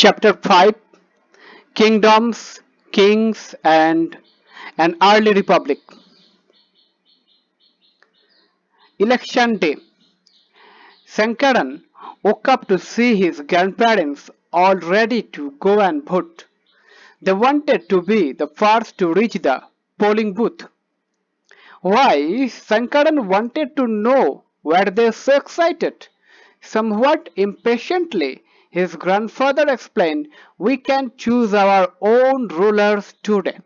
Chapter 5, Kingdoms, Kings, and an Early Republic. Election Day. Sankaran woke up to see his grandparents all ready to go and vote. They wanted to be the first to reach the polling booth. Why, Sankaran wanted to know were they so excited? Somewhat impatiently, his grandfather explained, "We can choose our own rulers today."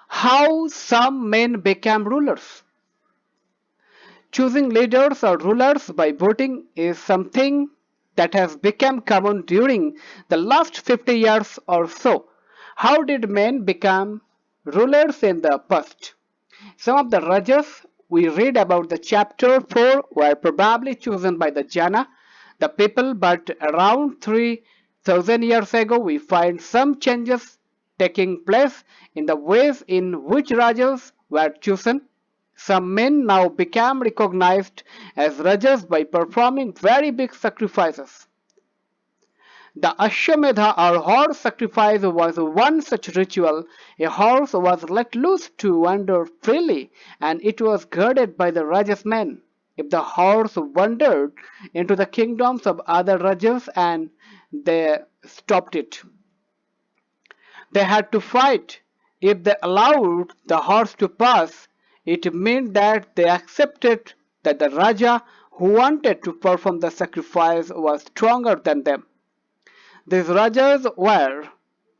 How some men became rulers. Choosing leaders or rulers by voting is something that has become common during the last 50 years or so. How did men become rulers in the past? Some of the Rajas we read about the chapter 4 were probably chosen by the Jana, the people, but around 3000 years ago we find some changes taking place in the ways in which Rajas were chosen. Some men now became recognized as Rajas by performing very big sacrifices. The Ashwamedha or horse sacrifice was one such ritual. A horse was let loose to wander freely and it was guarded by the Raja's men. If the horse wandered into the kingdoms of other Rajas and they stopped it, they had to fight. If they allowed the horse to pass, it meant that they accepted that the Raja who wanted to perform the sacrifice was stronger than them. These Rajas were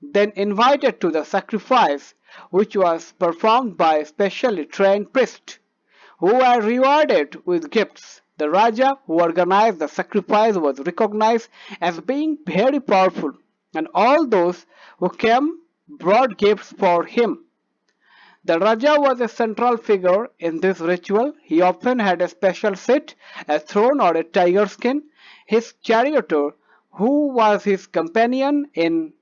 then invited to the sacrifice, which was performed by specially trained priests, who were rewarded with gifts. The Raja who organized the sacrifice was recognized as being very powerful, and all those who came brought gifts for him. The Raja was a central figure in this ritual. He often had a special seat, a throne or a tiger skin. His charioteer, who was his companion in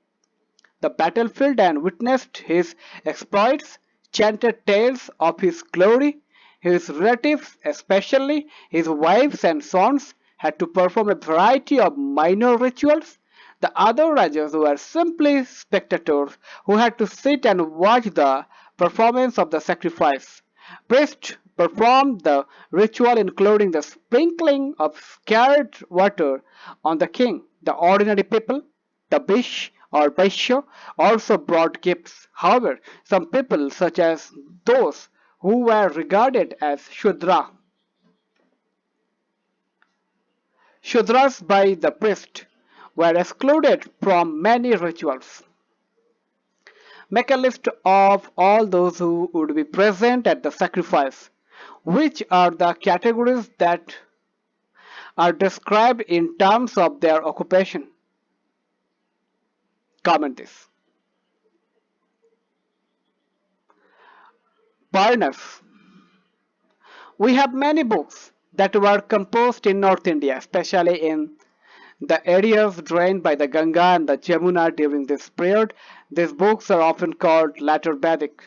the battlefield and witnessed his exploits, chanted tales of his glory. His relatives, especially his wives and sons, had to perform a variety of minor rituals. The other Rajas were simply spectators who had to sit and watch the performance of the sacrifice. Priests performed the ritual including the sprinkling of sacred water on the king. The ordinary people, the Bish or Vaishya, also brought gifts. However, some people, such as those who were regarded as Shudras by the priest, were excluded from many rituals. Make a list of all those who would be present at the sacrifice. Which are the categories that are described in terms of their occupation? Comment this. Burners. We have many books that were composed in North India, especially in the areas drained by the Ganga and the Jamuna during this period. These books are often called later Vedic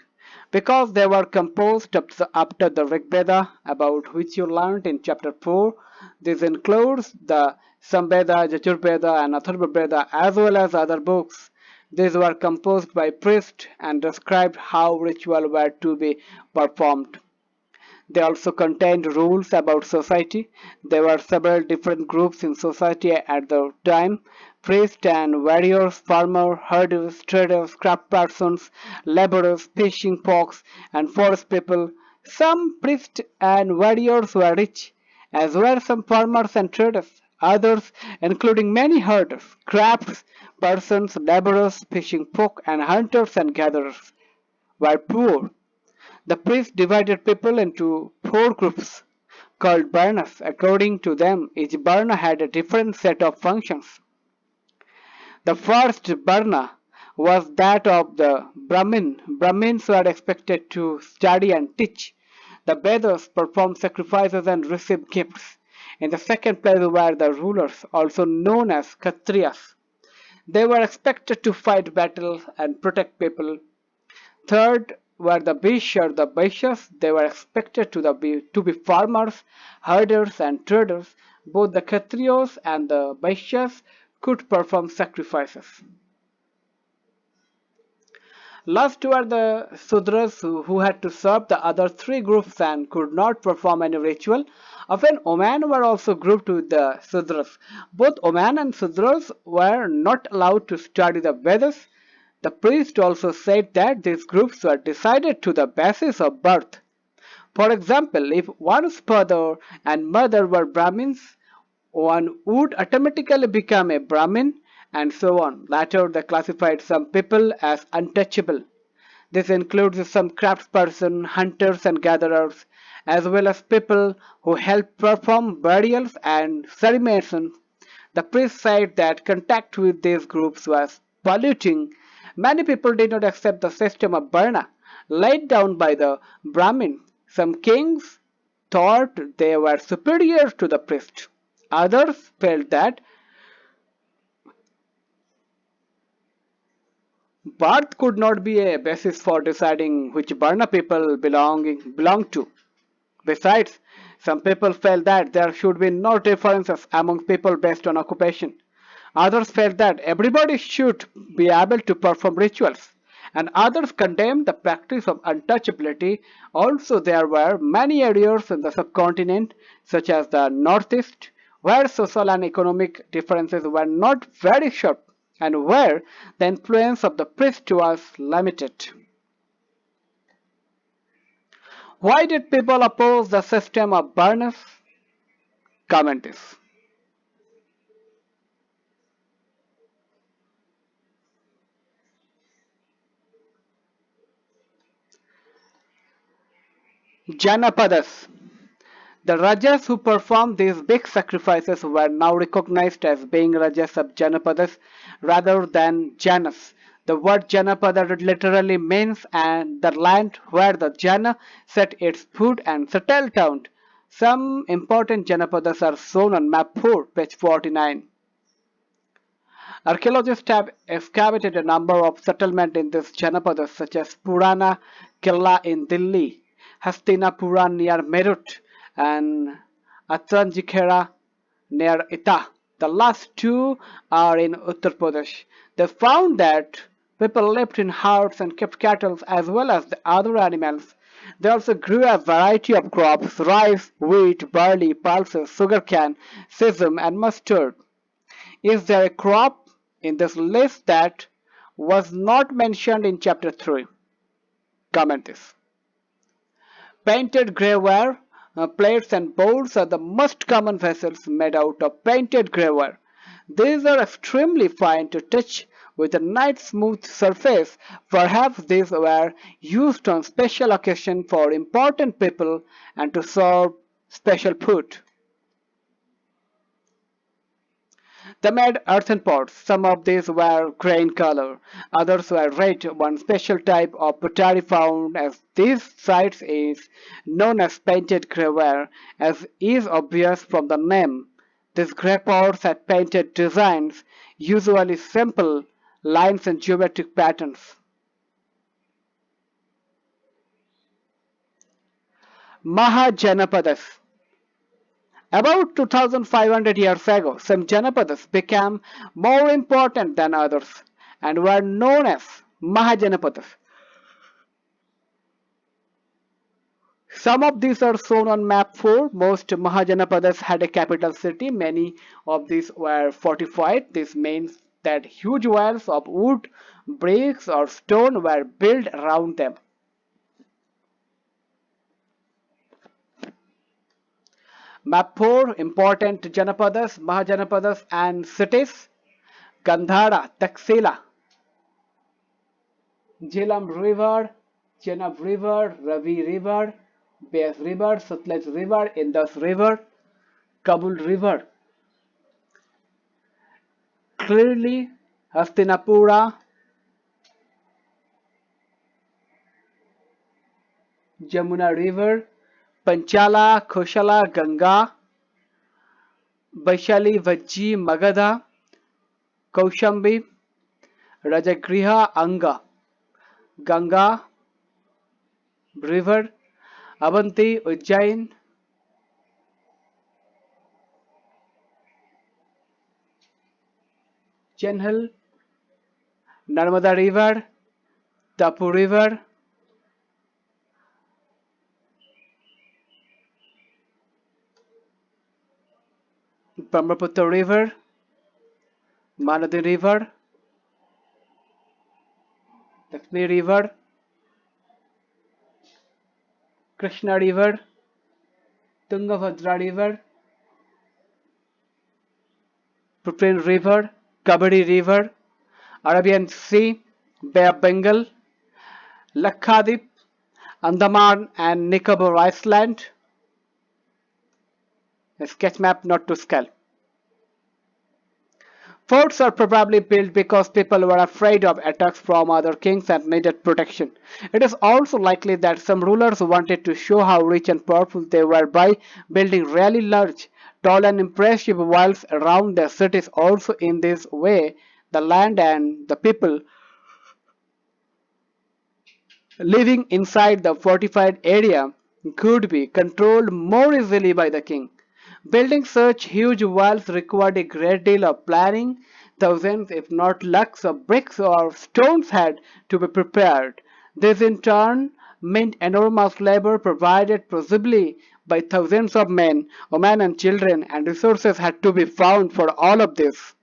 because they were composed after the Rig Veda, about which you learned in chapter 4. This includes the Samveda, Yajurveda, and Atharva Veda, as well as other books. These were composed by priests and described how ritual were to be performed. They also contained rules about society. There were several different groups in society at the time: priests and warriors, farmers, herders, traders, craftspersons, laborers, fishing folks, and forest people. Some priests and warriors were rich, as were some farmers and traders. Others, including many herders, crafts persons, laborers, fishing folk, and hunters and gatherers, were poor. The priests divided people into four groups called varnas. According to them, each varna had a different set of functions. The first varna was that of the Brahmin. Brahmins were expected to study and teach. The Vedas performed sacrifices and received gifts. In the second place were the rulers, also known as Kshatriyas. They were expected to fight battles and protect people. Third were the Bish or the Vaishyas. They were expected to be farmers, herders, and traders. Both the Kshatriyas and the Vaishyas could perform sacrifices. Last were the Sudras who had to serve the other three groups and could not perform any ritual. Often women were also grouped with the Sudras. Both women and Sudras were not allowed to study the Vedas. The priest also said that these groups were decided to the basis of birth. For example, if one's father and mother were Brahmins, one would automatically become a Brahmin, and so on. Later, they classified some people as untouchable. This includes some craftspersons, hunters and gatherers, as well as people who help perform burials and ceremonies. The priest said that contact with these groups was polluting. Many people did not accept the system of Varna laid down by the Brahmin. Some kings thought they were superior to the priest. Others felt that birth could not be a basis for deciding which Varna people belong to. Besides, some people felt that there should be no differences among people based on occupation. Others felt that everybody should be able to perform rituals, and others condemned the practice of untouchability. Also, there were many areas in the subcontinent, such as the Northeast, where social and economic differences were not very sharp and where the influence of the priest was limited. Why did people oppose the system of Barnes? Comment this. Janapadas. The Rajas who performed these big sacrifices were now recognized as being Rajas of Janapadas rather than Janas. The word Janapada literally means and the land where the Jana set its foot and settled down. Some important Janapadas are shown on map 4, page 49. Archaeologists have excavated a number of settlements in this Janapada, such as Purana Killa in Delhi, Hastinapura near Meerut, and Atranjikhera near Etah. The last two are in Uttar Pradesh. They found that people lived in herds and kept cattle as well as the other animals. They also grew a variety of crops: rice, wheat, barley, pulses, sugarcane, sesame, and mustard. Is there a crop in this list that was not mentioned in chapter 3? Comment this. Painted greyware, plates and bowls are the most common vessels made out of painted greyware. These are extremely fine to touch with a nice smooth surface. Perhaps these were used on special occasion for important people and to serve special food. They made earthen pots. Some of these were grey in color, others were red. One special type of pottery found at these sites is known as painted greyware, as is obvious from the name. These grey pots had painted designs, usually simple lines and geometric patterns. Mahajanapadas. About 2500 years ago, some Janapadas became more important than others and were known as Mahajanapadas. Some of these are shown on map 4. Most Mahajanapadas had a capital city. Many of these were fortified. This means that huge walls of wood, bricks, or stone were built around them. Map 4, important Janapadas, Mahajanapadas, and cities: Gandhara, Taxila, Jhelum River, Chenab River, Ravi River, Beas River, Sutlej River, Indus River, Kabul River. Clearly, Hastinapura, Jamuna River, Panchala, Koshala, Ganga, Vaishali, Vajji, Magadha, Kaushambi, Rajagriha, Anga, Ganga River, Avanti, Ujjain, Chenhal, Narmada River, Tapu River, Brahmaputra River, Manadi River, Lakshmi River, Krishna River, Tungabhadra River, Putin River, Kabadi River, Arabian Sea, Bay of Bengal, Lakshadweep, Andaman and Nicobar Island. A sketch map not to scale. Forts are probably built because people were afraid of attacks from other kings and needed protection. It is also likely that some rulers wanted to show how rich and powerful they were by building really large, tall and impressive walls around their cities. Also in this way, the land and the people living inside the fortified area could be controlled more easily by the king. Building such huge walls required a great deal of planning. Thousands, if not lakhs, of bricks or stones had to be prepared. This in turn meant enormous labor provided possibly by thousands of men, women and children, and resources had to be found for all of this.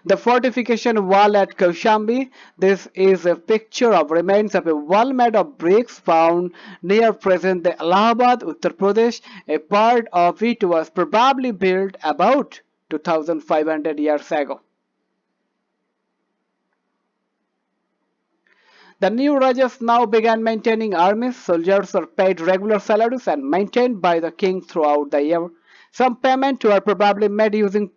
The fortification wall at Kaushambi. This is a picture of remains of a wall made of bricks found near present day Allahabad, Uttar Pradesh. A part of it was probably built about 2500 years ago. The new Rajas now began maintaining armies. Soldiers were paid regular salaries and maintained by the king throughout the year. Some payments were probably made using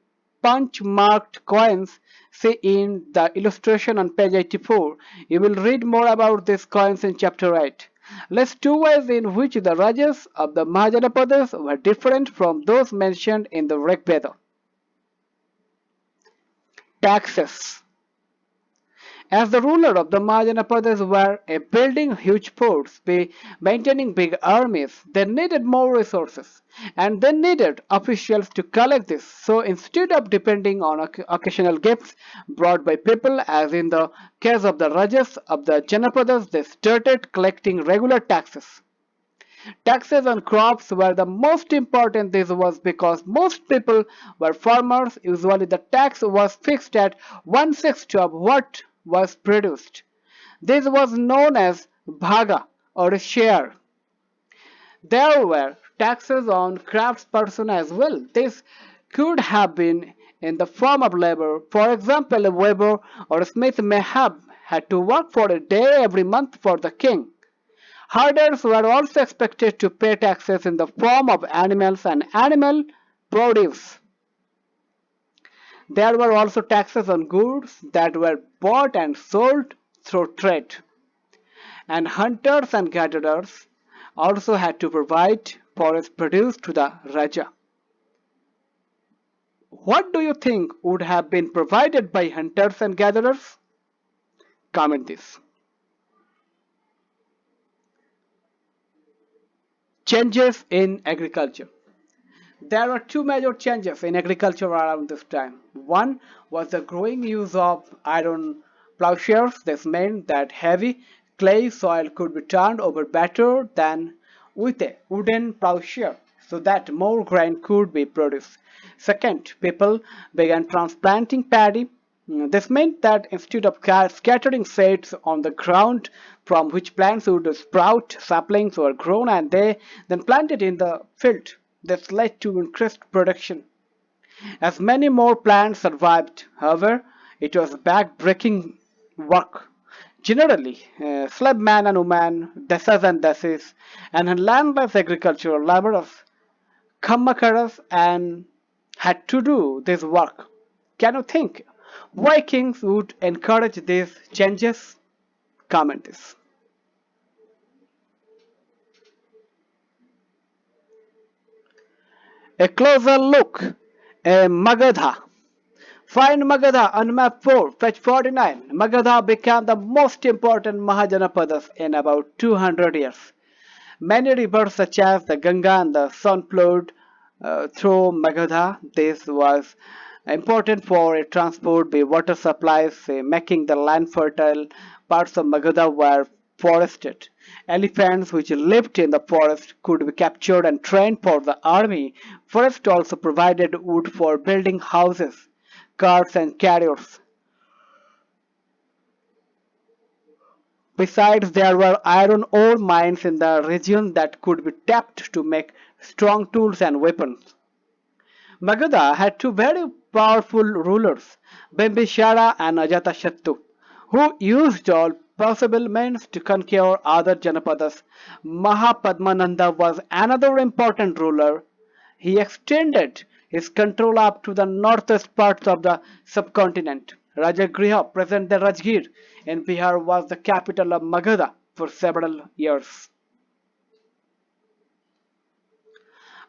punch-marked coins. See in the illustration on page 84. You will read more about these coins in chapter 8. List two ways in which the Rajas of the Mahajanapadas were different from those mentioned in the Rig Veda. Taxes. As the ruler of the Mahajanapadas were building huge forts, maintaining big armies, they needed more resources, and they needed officials to collect this. So instead of depending on occasional gifts brought by people, as in the case of the Rajas of the Janapadas, they started collecting regular taxes. Taxes on crops were the most important. This was because most people were farmers. Usually the tax was fixed at one-sixth of what was produced. This was known as bhaga or a share. There were taxes on craftsperson as well. This could have been in the form of labor. For example, a weaver or a smith may have had to work for a day every month for the king. Herders were also expected to pay taxes in the form of animals and animal produce. There were also taxes on goods that were bought and sold through trade. And hunters and gatherers also had to provide forest produce to the Raja. What do you think would have been provided by hunters and gatherers? Comment this. Changes in agriculture. There were two major changes in agriculture around this time. One was the growing use of iron plowshares. This meant that heavy clay soil could be turned over better than with a wooden plowshare, so that more grain could be produced. Second, people began transplanting paddy. This meant that instead of scattering seeds on the ground from which plants would sprout, saplings were grown and they then planted in the field. This led to increased production. As many more plants survived, however, it was back-breaking work. Generally, slave men and women, dasas and dasis, and landless agricultural laborers, kammakaras, and had to do this work. Can you think why kings would encourage these changes? Comment this. A closer look. A Magadha. Find Magadha on map 4, page 49. Magadha became the most important Mahajanapadas in about 200 years. Many rivers such as the Ganga and the Son flowed through Magadha. This was important for a transport by water supplies, making the land fertile. Parts of Magadha were forested. Elephants which lived in the forest could be captured and trained for the army. Forest also provided wood for building houses, carts and carriers. Besides, there were iron ore mines in the region that could be tapped to make strong tools and weapons. Magadha had two very powerful rulers, Bimbisara and Ajatashattu, who used all possible means to conquer other Janapadas. Mahapadmananda was another important ruler. He extended his control up to the northwest parts of the subcontinent. Rajagriha, present the Rajgir in Bihar, was the capital of Magadha for several years.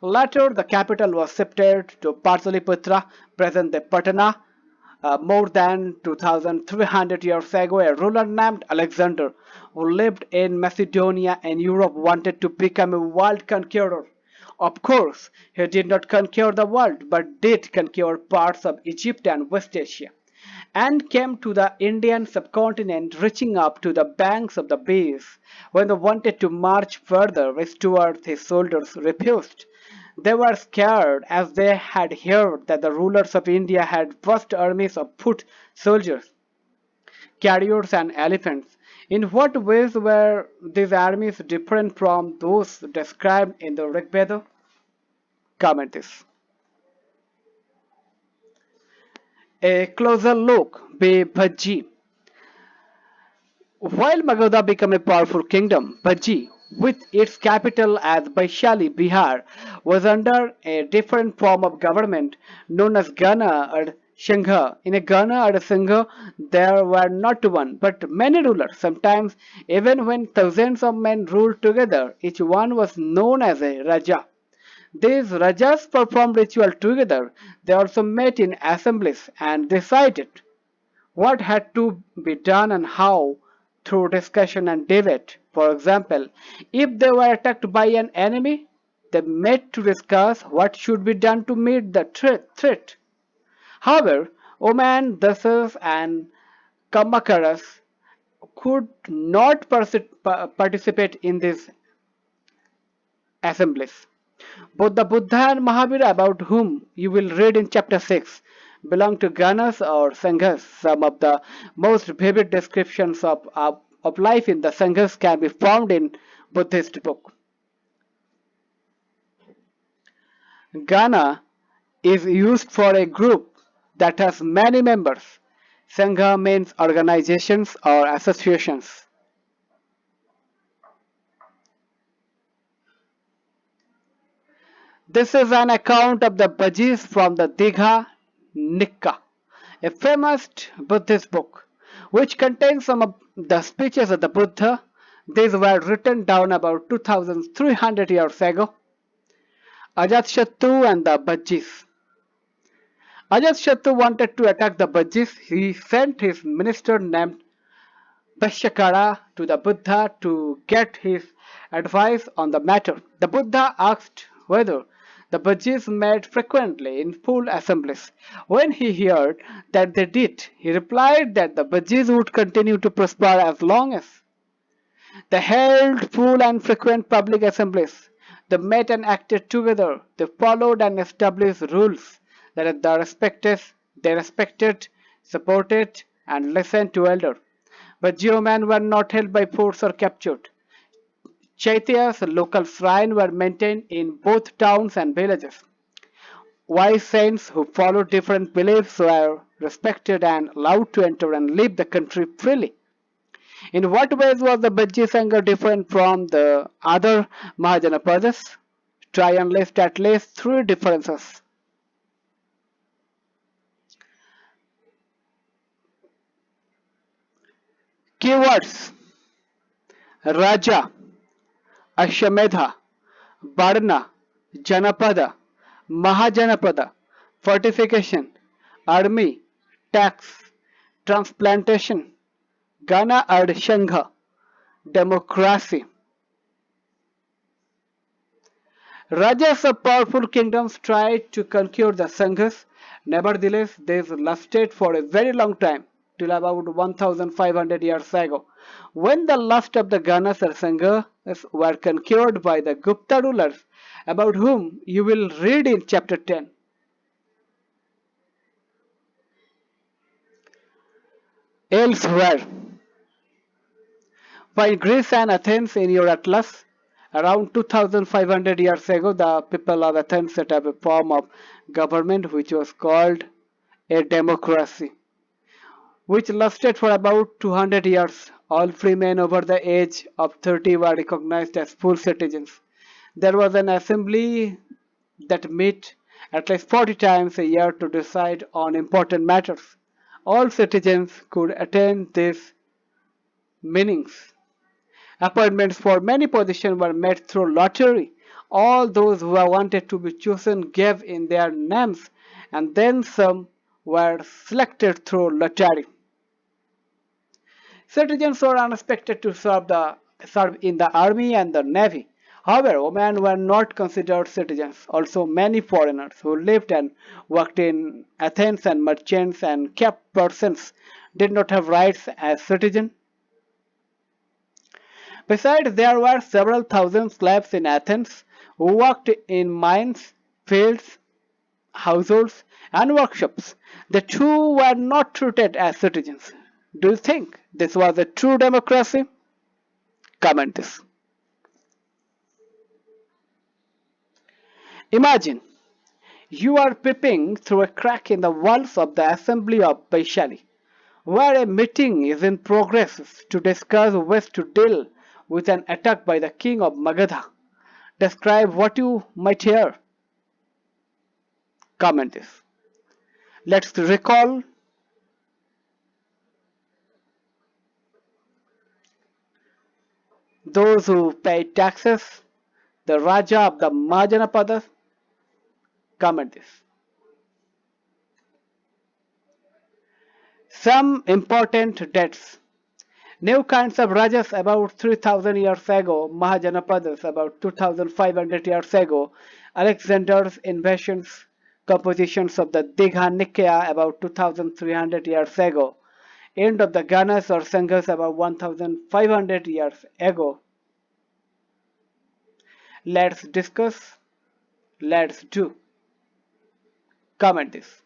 Later, the capital was shifted to Pataliputra, present the Patna. More than 2300 years ago, a ruler named Alexander, who lived in Macedonia and Europe, wanted to become a world conqueror. Of course, he did not conquer the world, but did conquer parts of Egypt and West Asia, and came to the Indian subcontinent, reaching up to the banks of the Beas. When they wanted to march further westward, his soldiers refused. They were scared, as they had heard that the rulers of India had vast armies of foot soldiers, carriers, and elephants. In what ways were these armies different from those described in the Rig Veda? Comment this. A closer look by Bhaji. While Magadha became a powerful kingdom, Bhaji, with its capital as Vaishali, Bihar, was under a different form of government known as Gana or Shangha. In a Gana or a Sangha, there were not one but many rulers. Sometimes, even when thousands of men ruled together, each one was known as a Raja. These Rajas performed ritual together. They also met in assemblies and decided what had to be done and how through discussion and debate. For example, if they were attacked by an enemy, they met to discuss what should be done to meet the threat. However, Oman, Dasas, and Kamakaras could not participate in these assemblies. Both the Buddha and Mahavira, about whom you will read in chapter 6, belong to Ganas or Sanghas. Some of the most vivid descriptions of life in the Sanghas can be found in Buddhist book. Gana is used for a group that has many members. Sangha means organizations or associations. This is an account of the Bhajis from the Digha Nikka, a famous Buddhist book, which contains some of the speeches of the Buddha. These were written down about 2300 years ago. Ajatashattu and the Bhajis. Ajatashattu wanted to attack the Bhajis. He sent his minister named Vashyakara to the Buddha to get his advice on the matter. The Buddha asked whether the Bhajis met frequently in full assemblies. When he heard that they did, he replied that the Bhajis would continue to prosper as long as they held full and frequent public assemblies. They met and acted together. They followed and established rules that they respected, supported, and listened to elders. But Geoman were not held by force or captured. Chaityas, local shrines, were maintained in both towns and villages. Wise saints who followed different beliefs were respected and allowed to enter and leave the country freely. In what ways was the Bhajji Sangha different from the other Mahajanapadas? Try and list at least three differences. Keywords: Raja, Ashwamedha, Varna, Janapada, Mahajanapada, fortification, army, tax, transplantation, Gana and Shangha, democracy. Rajas of powerful kingdoms tried to conquer the Sanghas. Nevertheless, they lasted for a very long time, till about 1500 years ago, when the last of the Ganas or Sanghas were conquered by the Gupta rulers, about whom you will read in chapter 10. Elsewhere, while Greece and Athens in your atlas, around 2500 years ago, the people of Athens set up a form of government which was called a democracy, which lasted for about 200 years. All free men over the age of 30 were recognized as full citizens. There was an assembly that met at least 40 times a year to decide on important matters. All citizens could attend these meetings. Appointments for many positions were made through lottery. All those who wanted to be chosen gave in their names, and then some were selected through lottery. Citizens were unexpected to serve in the army and the navy. However, women were not considered citizens. Also, many foreigners who lived and worked in Athens and merchants and kept persons did not have rights as citizens. Besides, there were several thousand slaves in Athens who worked in mines, fields, households, and workshops. The two were not treated as citizens. Do you think this was a true democracy? Comment this. Imagine you are peeping through a crack in the walls of the assembly of Vaishali, where a meeting is in progress to discuss ways to deal with an attack by the king of Magadha. Describe what you might hear. Comment this. Let's recall those who pay taxes, the Raja of the Mahajanapadas. Comment this. Some important dates. New kinds of Rajas about 3000 years ago, Mahajanapadas about 2500 years ago, Alexander's invasions, compositions of the Digha Nikaya about 2300 years ago, end of the Ganas or Sanghas about 1500 years ago. Let's discuss, let's do. Comment this.